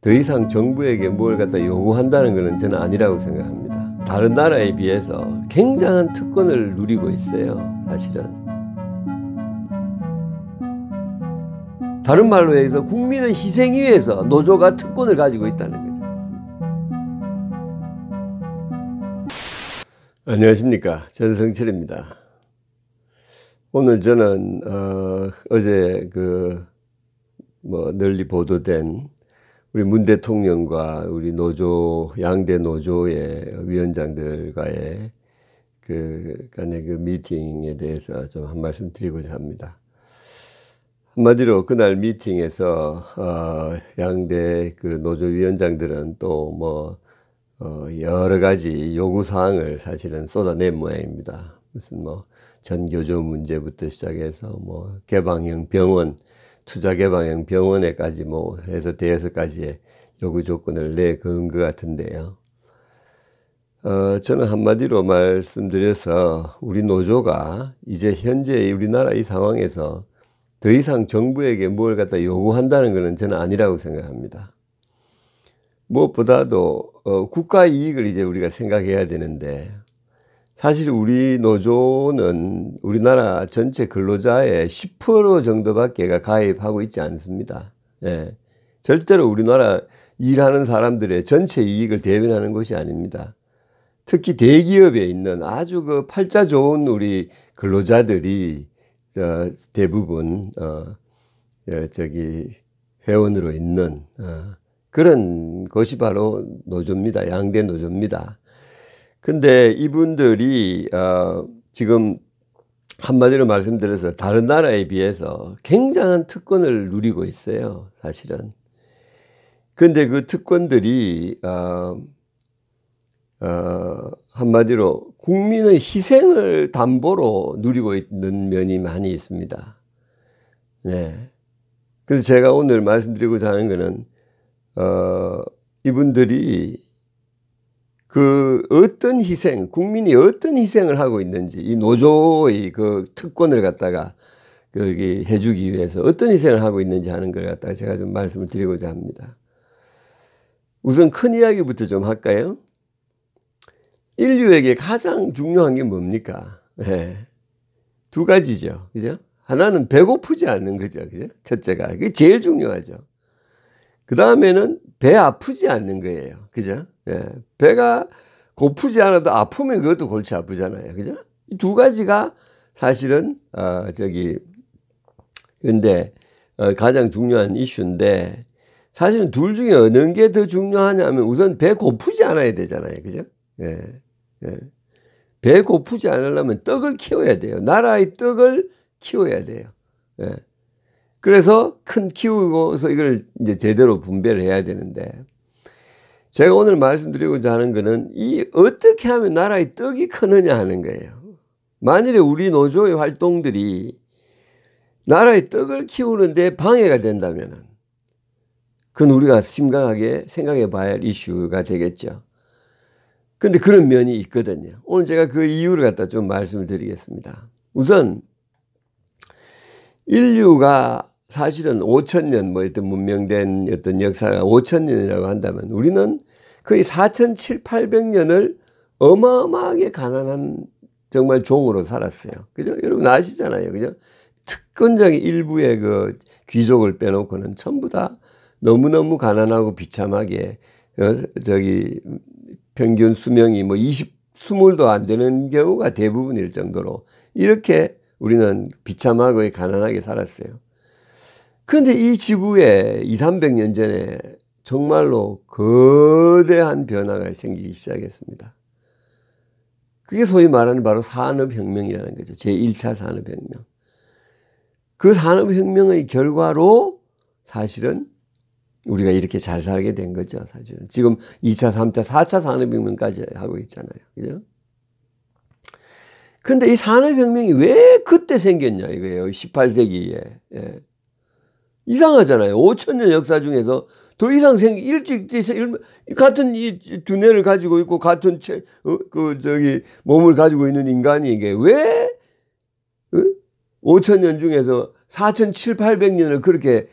더 이상 정부에게 뭘 갖다 요구한다는 것은 저는 아니라고 생각합니다. 다른 나라에 비해서 굉장한 특권을 누리고 있어요, 사실은. 다른 말로 해서 국민의 희생 위에서 노조가 특권을 가지고 있다는 거죠. 안녕하십니까, 전성철입니다. 오늘 저는 어제 널리 보도된 우리 문 대통령과 우리 노조, 양대 노조의 위원장들과의 간의 미팅에 대해서 좀 한 말씀 드리고자 합니다. 한마디로 그날 미팅에서 양대 노조 위원장들은 또 여러 가지 요구 사항을 사실은 쏟아낸 모양입니다. 무슨 전교조 문제부터 시작해서 개방형 병원, 투자 개방형 병원에까지 해서 대여섯 가지의 요구 조건을 내건 것 같은데요. 저는 한마디로 말씀드려서 우리 노조가 이제 현재 우리나라 이 상황에서 더 이상 정부에게 뭘 갖다 요구한다는 것은 저는 아니라고 생각합니다. 무엇보다도 국가 이익을 이제 우리가 생각해야 되는데, 사실 우리 노조는 우리나라 전체 근로자의 10% 정도밖에 가입하고 있지 않습니다. 예. 절대로 우리나라 일하는 사람들의 전체 이익을 대변하는 것이 아닙니다. 특히 대기업에 있는 아주 팔자 좋은 우리 근로자들이 대부분 회원으로 있는 그런 것이 바로 노조입니다. 양대 노조입니다. 근데 이분들이 지금 한마디로 말씀드려서 다른 나라에 비해서 굉장한 특권을 누리고 있어요, 사실은. 근데 그 특권들이 한마디로 국민의 희생을 담보로 누리고 있는 면이 많이 있습니다. 네. 그래서 제가 오늘 말씀드리고자 하는 것은 이분들이 어떤 희생, 국민이 어떤 희생을 하고 있는지, 이 노조의 특권을 갖다가 해주기 위해서 어떤 희생을 하고 있는지 하는 걸 갖다가 제가 좀 말씀을 드리고자 합니다. 우선 큰 이야기부터 좀 할까요? 인류에게 가장 중요한 게 뭡니까? 네. 두 가지죠. 그죠? 하나는 배고프지 않는 거죠. 그죠? 첫째가. 그게 제일 중요하죠. 그 다음에는 배 아프지 않는 거예요. 그죠? 예. 배가 고프지 않아도 아프면 그것도 골치 아프잖아요. 그죠? 이 두 가지가 사실은, 근데, 가장 중요한 이슈인데, 사실은 둘 중에 어느 게 더 중요하냐면 우선 배 고프지 않아야 되잖아요. 그죠? 예. 예. 배 고프지 않으려면 떡을 키워야 돼요. 나라의 떡을 키워야 돼요. 예. 그래서 키우고서 이걸 이제 제대로 분배를 해야 되는데, 제가 오늘 말씀드리고자 하는 것은 어떻게 하면 나라의 떡이 크느냐 하는 거예요. 만일에 우리 노조의 활동들이 나라의 떡을 키우는데 방해가 된다면은, 그건 우리가 심각하게 생각해 봐야 할 이슈가 되겠죠. 근데 그런 면이 있거든요. 오늘 제가 그 이유를 갖다 좀 말씀을 드리겠습니다. 우선, 인류가 사실은 5,000년 어떤 문명된 어떤 역사가 5,000년이라고 한다면 우리는 거의 4,700~800년을 어마어마하게 가난한 정말 종으로 살았어요. 그죠? 여러분 아시잖아요. 그죠? 특권적인 일부의 귀족을 빼놓고는 전부 다 너무너무 가난하고 비참하게 평균 수명이 20도 안 되는 경우가 대부분일 정도로 이렇게 우리는 비참하고 가난하게 살았어요. 그런데 이 지구에 200~300년 전에 정말로 거대한 변화가 생기기 시작했습니다. 그게 소위 말하는 바로 산업혁명이라는 거죠. 제1차 산업혁명. 그 산업혁명의 결과로 사실은 우리가 이렇게 잘 살게 된 거죠. 사실은. 지금 2차, 3차, 4차 산업혁명까지 하고 있잖아요. 그죠? 근데 이 산업혁명이 왜 그때 생겼냐 이거예요. 18세기에. 예. 이상하잖아요. 5,000년 역사 중에서 더 이상 같은 이 두뇌를 가지고 있고 같은 몸을 가지고 있는 인간이 이게 왜 5,000년 중에서 4,700~800년을 그렇게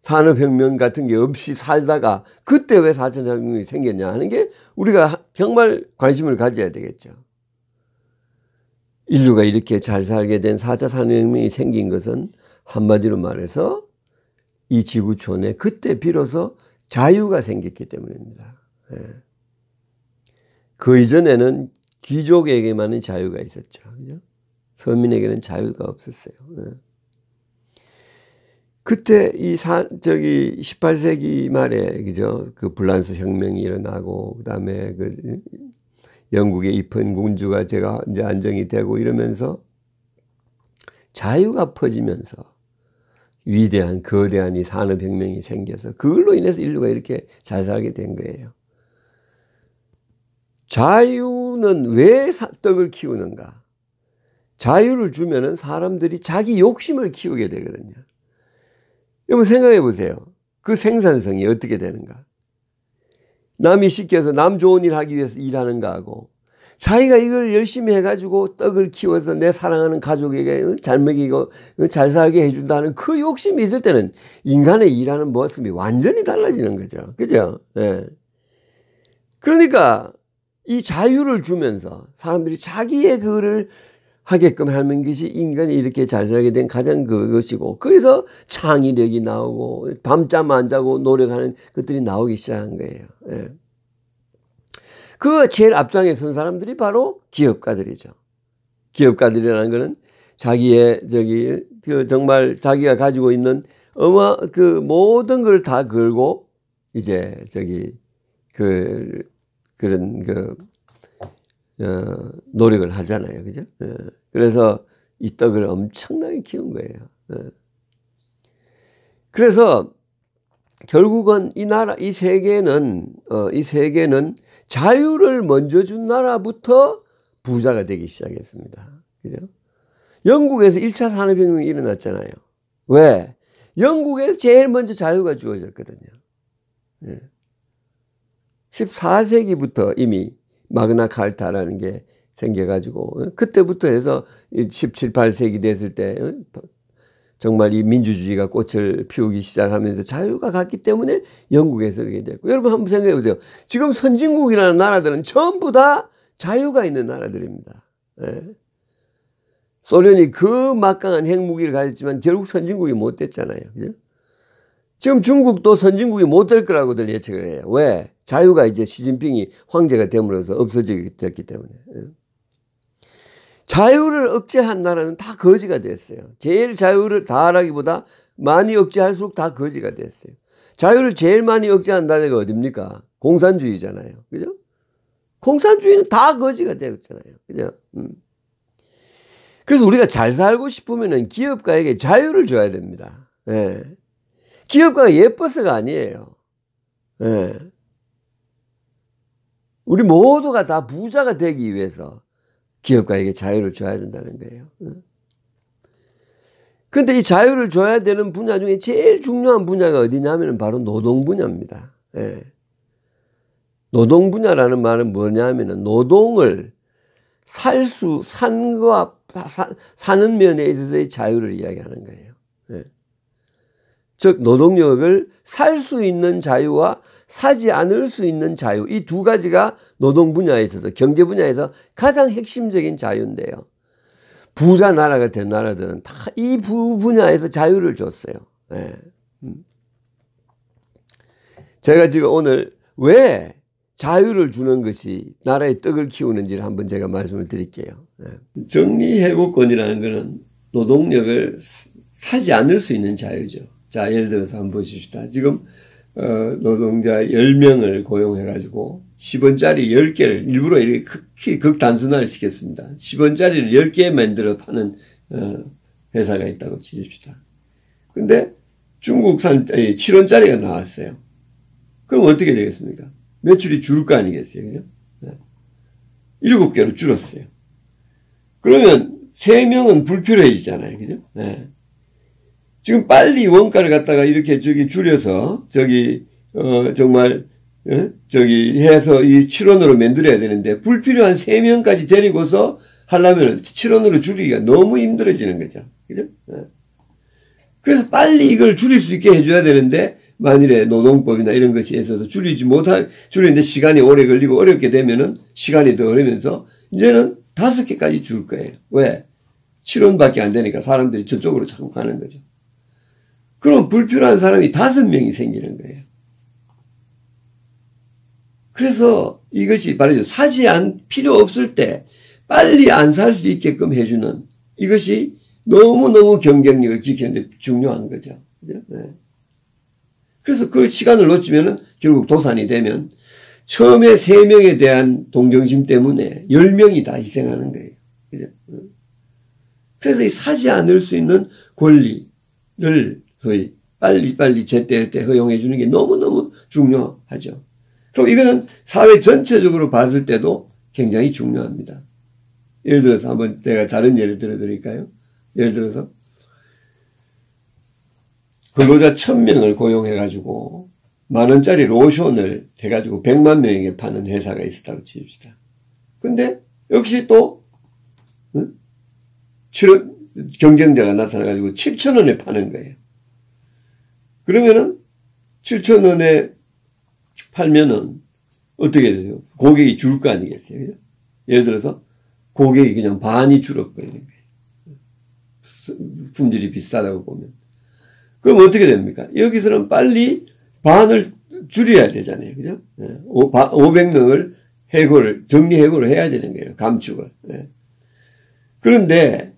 산업혁명 같은 게 없이 살다가 그때 왜 4차 산업혁명이 생겼냐 하는 게 우리가 정말 관심을 가져야 되겠죠. 인류가 이렇게 잘 살게 된 4차 산업혁명이 생긴 것은 한마디로 말해서 이 지구촌에 그때 비로소 자유가 생겼기 때문입니다. 예. 그 이전에는 귀족에게만은 자유가 있었죠. 그죠? 서민에게는 자유가 없었어요. 예. 그때 18세기 말에, 그죠? 그 불란서 혁명이 일어나고, 그 다음에 영국의 입헌 군주가 제가 이제 안정이 되고 이러면서 자유가 퍼지면서 위대한, 거대한 이 산업혁명이 생겨서 그걸로 인해서 인류가 이렇게 잘 살게 된 거예요. 자유는 왜 떡을 키우는가? 자유를 주면은 사람들이 자기 욕심을 키우게 되거든요. 여러분 생각해 보세요. 그 생산성이 어떻게 되는가? 남이 시켜서 남 좋은 일 하기 위해서 일하는 거하고 자기가 이걸 열심히 해가지고 떡을 키워서 내 사랑하는 가족에게 잘 먹이고 잘 살게 해준다는 그 욕심이 있을 때는 인간의 일하는 모습이 완전히 달라지는 거죠. 그죠? 예. 그러니까 이 자유를 주면서 사람들이 자기의 그거를 하게끔 하는 것이 인간이 이렇게 잘 살게 된 가장 그것이고, 거기서 창의력이 나오고 밤잠 안 자고 노력하는 것들이 나오기 시작한 거예요. 예. 그 제일 앞장에 선 사람들이 바로 기업가들이죠. 기업가들이라는 것은 자기의 정말 자기가 가지고 있는 그 모든 걸 다 걸고 이제 그런 노력을 하잖아요. 그죠? 예. 그래서 이 떡을 엄청나게 키운 거예요. 예. 그래서 결국은 이 세계는 자유를 먼저 준 나라부터 부자가 되기 시작했습니다. 그죠? 영국에서 1차 산업혁명이 일어났잖아요. 왜? 영국에서 제일 먼저 자유가 주어졌거든요. 예. 14세기부터 이미 마그나 카르타라는 게 생겨가지고 그때부터 해서 17, 18세기 됐을 때 정말 이 민주주의가 꽃을 피우기 시작하면서 자유가 갔기 때문에 영국에서 그게 됐고, 여러분 한번 생각해 보세요. 지금 선진국이라는 나라들은 전부 다 자유가 있는 나라들입니다. 예. 소련이 그 막강한 핵무기를 가졌지만 결국 선진국이 못 됐잖아요. 그죠? 지금 중국도 선진국이 못 될 거라고들 예측을 해요. 왜? 자유가 이제 시진핑이 황제가 됨으로써 없어졌기 때문에. 자유를 억제한 나라는 다 거지가 됐어요. 제일 자유를 다하라기보다 많이 억제할수록 다 거지가 됐어요. 자유를 제일 많이 억제한 나라가 어딥니까? 공산주의잖아요. 그죠? 공산주의는 다 거지가 되었잖아요. 그죠? 그래서 우리가 잘 살고 싶으면 기업가에게 자유를 줘야 됩니다. 예. 기업가가 예뻐서가 아니에요. 예. 우리 모두가 다 부자가 되기 위해서 기업가에게 자유를 줘야 된다는 거예요. 그런데 이 자유를 줘야 되는 분야 중에 제일 중요한 분야가 어디냐면 바로 노동 분야입니다. 예. 노동 분야라는 말은 뭐냐면 노동을 사는 면에 있어서의 자유를 이야기하는 거예요. 예. 즉 노동력을 살 수 있는 자유와 사지 않을 수 있는 자유, 이 두 가지가 노동 분야에 있어서 경제 분야에서 가장 핵심적인 자유인데요. 부자 나라가 된 나라들은 다 이 분야에서 자유를 줬어요. 네. 제가 지금 오늘 왜 자유를 주는 것이 나라의 떡을 키우는지를 한번 제가 말씀을 드릴게요. 네. 정리해고권이라는 것은 노동력을 사지 않을 수 있는 자유죠. 자, 예를 들어서 한번 보십시다. 지금 노동자 10명을 고용해가지고 10원짜리 10개를 일부러 이렇게 극단순화를 시켰습니다. 10원짜리를 10개 만들어 파는 회사가 있다고 치십시다. 근데 중국산 7원짜리가 나왔어요. 그럼 어떻게 되겠습니까? 매출이 줄 거 아니겠어요? 그죠? 7개로 줄었어요. 그러면 3명은 불필요해지잖아요. 그죠? 네. 지금 빨리 원가를 갖다가 이렇게 줄여서 정말 해서 이 7원으로 만들어야 되는데 불필요한 3명까지 데리고서 하려면 7원으로 줄이기가 너무 힘들어지는 거죠. 그죠? 그래서 빨리 이걸 줄일 수 있게 해줘야 되는데 만일에 노동법이나 이런 것이 있어서 줄이는데 시간이 오래 걸리고 어렵게 되면은 시간이 더 걸리면서 이제는 5개까지 줄 거예요. 왜? 7원밖에 안 되니까 사람들이 저쪽으로 자꾸 가는 거죠. 그럼 불필요한 사람이 5명이 생기는 거예요. 그래서 이것이 말이죠. 필요 없을 때 빨리 안 살 수 있게끔 해주는 이것이 너무너무 경쟁력을 지키는데 중요한 거죠. 네. 그래서 그 시간을 놓치면은 결국 도산이 되면 처음에 3명에 대한 동정심 때문에 10명이 다 희생하는 거예요. 그죠? 그래서 이 사지 않을 수 있는 권리를 소위 빨리 제때 허용해 주는 게 너무너무 중요하죠. 그리고 이거는 사회 전체적으로 봤을 때도 굉장히 중요합니다. 예를 들어서 한번 제가 다른 예를 들어 드릴까요? 예를 들어서 근로자 1000명을 고용해가지고 10,000원짜리 로션을 해가지고 100만 명에게 파는 회사가 있었다고 칩시다. 근데 역시 또 경쟁자가 나타나가지고 7,000원에 파는 거예요. 그러면은 7,000원에 팔면은 어떻게 되죠? 고객이 줄 거 아니겠어요? 그죠? 예를 들어서 고객이 그냥 반이 줄어버리는 거예요. 품질이 비싸다고 보면. 그럼 어떻게 됩니까? 여기서는 빨리 반을 줄여야 되잖아요. 그죠? 500명을 정리해고를 해야 되는 거예요. 감축을. 그런데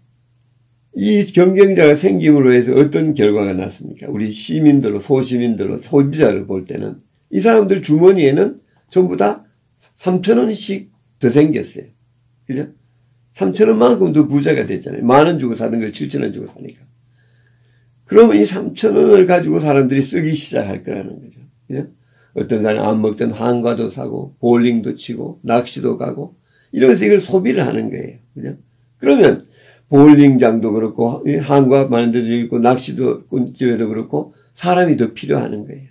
이 경쟁자가 생김으로 해서 어떤 결과가 났습니까? 우리 소시민들로 소비자를 볼 때는 이 사람들 주머니에는 전부 다 3,000원씩 더 생겼어요. 그죠? 3,000원만큼 더 부자가 됐잖아요. 10,000원 주고 사는 걸 7,000원 주고 사니까. 그러면 이 3,000원을 가지고 사람들이 쓰기 시작할 거라는 거죠. 그죠? 어떤 사람이 안 먹던 한과도 사고, 볼링도 치고, 낚시도 가고, 이러면서 이걸 소비를 하는 거예요. 그죠? 그러면, 볼링장도 그렇고, 한과 많은 데도 있고, 낚시도, 집에도 그렇고, 사람이 더 필요하는 거예요.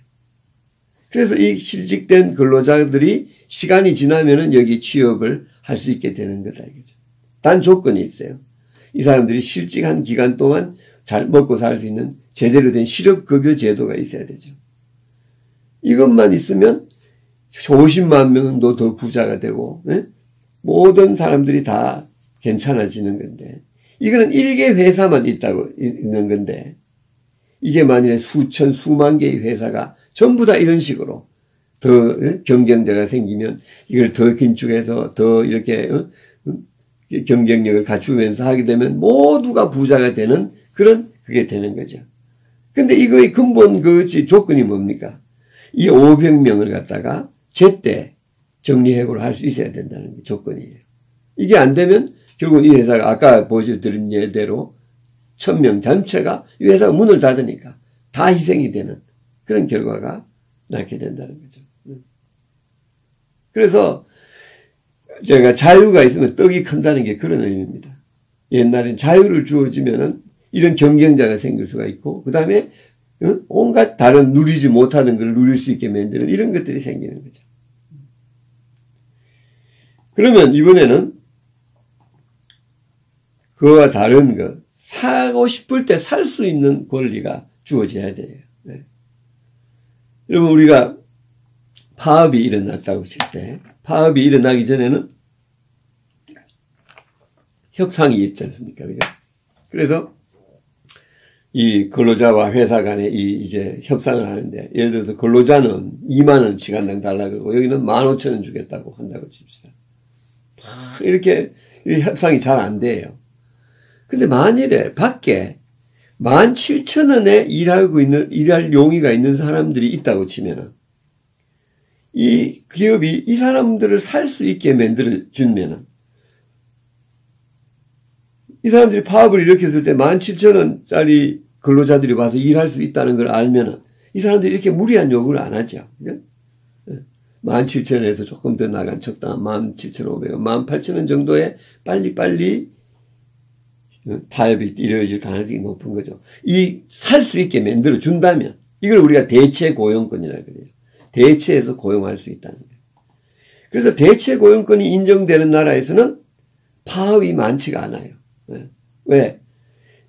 그래서 이 실직된 근로자들이 시간이 지나면은 여기 취업을 할 수 있게 되는 거다, 이거죠. 단 조건이 있어요. 이 사람들이 실직한 기간 동안 잘 먹고 살 수 있는 제대로 된 실업급여 제도가 있어야 되죠. 이것만 있으면 50만 명도 더 부자가 되고, 모든 사람들이 다 괜찮아지는 건데, 이거는 일개 회사만 있는 건데, 이게 만일에 수만 개의 회사가 전부 다 이런 식으로 더 경쟁자가 생기면 이걸 더 긴축해서 더 이렇게 경쟁력을 갖추면서 하게 되면 모두가 부자가 되는 그게 되는 거죠. 근데 이거의 근본 조건이 뭡니까? 이 500명을 갖다가 제때 정리해고를 할 수 있어야 된다는 게 조건이에요. 이게 안 되면 결국 이 회사가 아까 보여드린 예대로 1,000명 전체가 이 회사가 문을 닫으니까 다 희생이 되는 그런 결과가 낳게 된다는 거죠. 그래서 제가 자유가 있으면 떡이 큰다는 게 그런 의미입니다. 옛날엔 자유를 주어지면은 이런 경쟁자가 생길 수가 있고, 그 다음에 온갖 다른 누리지 못하는 걸 누릴 수 있게 만드는 이런 것들이 생기는 거죠. 그러면 이번에는 그와 다른 것, 사고 싶을 때 살 수 있는 권리가 주어져야 돼요. 네. 여러분, 우리가 파업이 일어났다고 칠 때, 파업이 일어나기 전에는 협상이 있지 않습니까? 그죠? 그래서 이 근로자와 회사 간에 이제 협상을 하는데, 예를 들어서 근로자는 20,000원 시간당 달라고 그러고, 여기는 15,000원 주겠다고 한다고 칩시다. 이렇게 협상이 잘 안 돼요. 근데 만일에 밖에 17,000원에 일할 용의가 있는 사람들이 있다고 치면은, 이 기업이 이 사람들을 살 수 있게 만들어주면은, 이 사람들이 파업을 일으켰을 때 17,000원짜리 근로자들이 와서 일할 수 있다는 걸 알면은, 이 사람들이 이렇게 무리한 요구를 안 하죠. 그죠? 17,000원에서 조금 더 나간 적당한 17,500원, 18,000원 정도에 빨리 타협이 이루어질 가능성이 높은 거죠. 살 수 있게 만들어 준다면, 이걸 우리가 대체 고용권이라고 그래요. 대체해서 고용할 수 있다는 거예요. 그래서 대체 고용권이 인정되는 나라에서는 파업이 많지가 않아요. 왜?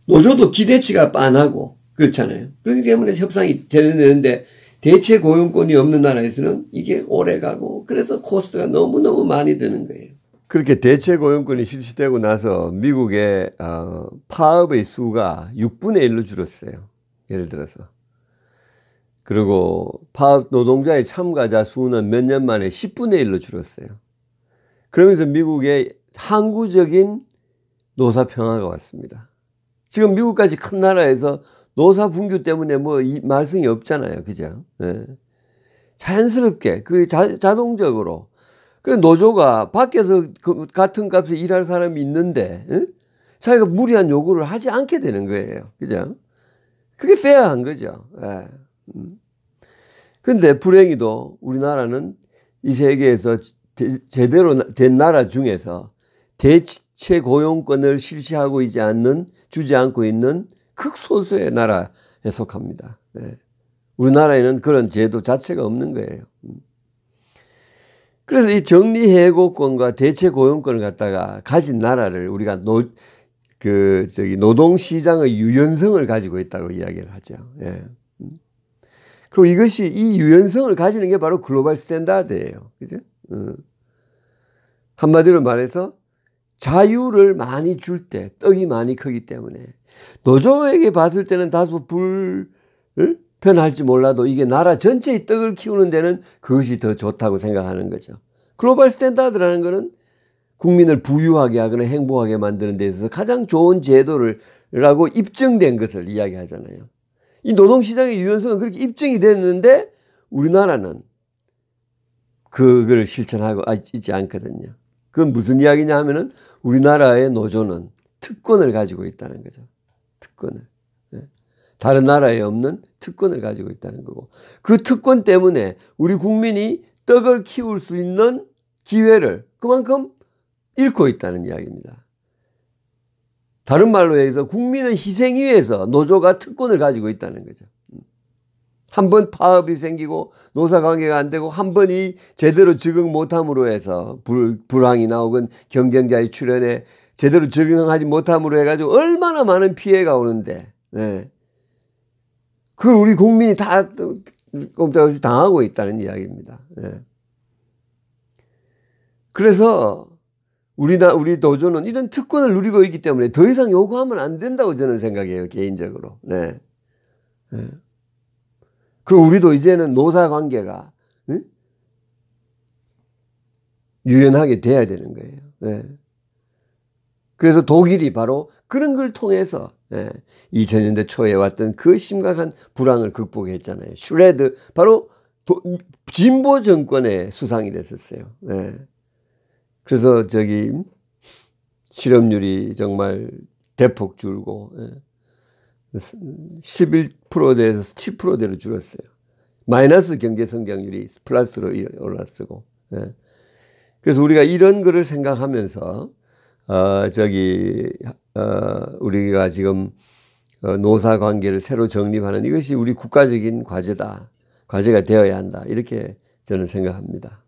노조도 기대치가 빤하고, 그렇잖아요. 그렇기 때문에 협상이 되는데 대체 고용권이 없는 나라에서는 이게 오래 가고 그래서 코스트가 너무너무 많이 드는 거예요. 그렇게 대체 고용권이 실시되고 나서 미국의 파업의 수가 6분의 1로 줄었어요. 예를 들어서. 그리고 파업 노동자의 참가자 수는 몇 년 만에 10분의 1로 줄었어요. 그러면서 미국의 항구적인 노사 평화가 왔습니다. 지금 미국까지 큰 나라에서 노사 분규 때문에 뭐 말썽이 없잖아요. 그죠? 네. 자연스럽게 자동적으로 그 노조가 밖에서 같은 값에 일할 사람이 있는데 자기가 무리한 요구를 하지 않게 되는 거예요. 그죠? 그게 페어한 거죠. 네. 근데 불행히도 우리나라는 이 세계에서 제대로 된 나라 중에서 대체 고용권을 실시하고 주지 않고 있는 극소수의 나라에 속합니다. 네. 우리나라에는 그런 제도 자체가 없는 거예요. 그래서 이 정리해고권과 대체 고용권을 갖다가 가진 나라를 우리가 노동시장의 유연성을 가지고 있다고 이야기를 하죠. 예. 그리고 이 유연성을 가지는 게 바로 글로벌 스탠다드예요. 그죠? 한마디로 말해서 자유를 많이 줄 때 떡이 많이 크기 때문에 노조에게 봤을 때는 다소 불편할지 몰라도 이게 나라 전체의 떡을 키우는 데는 그것이 더 좋다고 생각하는 거죠. 글로벌 스탠다드라는 것은 국민을 부유하게 하거나 행복하게 만드는 데 있어서 가장 좋은 제도라고 입증된 것을 이야기하잖아요. 이 노동시장의 유연성은 그렇게 입증이 됐는데 우리나라는 그걸 실천하고 있지 않거든요. 그건 무슨 이야기냐 하면은 우리나라의 노조는 특권을 가지고 있다는 거죠. 특권을. 다른 나라에 없는 특권을 가지고 있다는 거고 그 특권 때문에 우리 국민이 떡을 키울 수 있는 기회를 그만큼 잃고 있다는 이야기입니다. 다른 말로 해서 국민의 희생 위에서 노조가 특권을 가지고 있다는 거죠. 한 번 파업이 생기고 노사관계가 안 되고 한 번이 제대로 적응 못함으로 해서 불황이나 혹은 경쟁자의 출현에 제대로 적응하지 못함으로 해가지고 얼마나 많은 피해가 오는데 그걸 우리 국민이 다 꼼짝없이 당하고 있다는 이야기입니다. 그래서 우리 노조는 이런 특권을 누리고 있기 때문에 더 이상 요구하면 안 된다고 저는 생각해요. 개인적으로. 그리고 우리도 이제는 노사관계가 유연하게 돼야 되는 거예요. 그래서 독일이 바로 그런 걸 통해서 2000년대 초에 왔던 그 심각한 불황을 극복했잖아요. 슈레드 바로 진보 정권의 수상이 됐었어요. 그래서 실업률이 정말 대폭 줄고 11%대에서 7%대로 줄었어요. 마이너스 경제 성장률이 플러스로 올랐고. 그래서 우리가 이런 거를 생각하면서 우리가 지금 노사 관계를 새로 정립하는 이것이 우리 국가적인 과제가 되어야 한다. 이렇게 저는 생각합니다.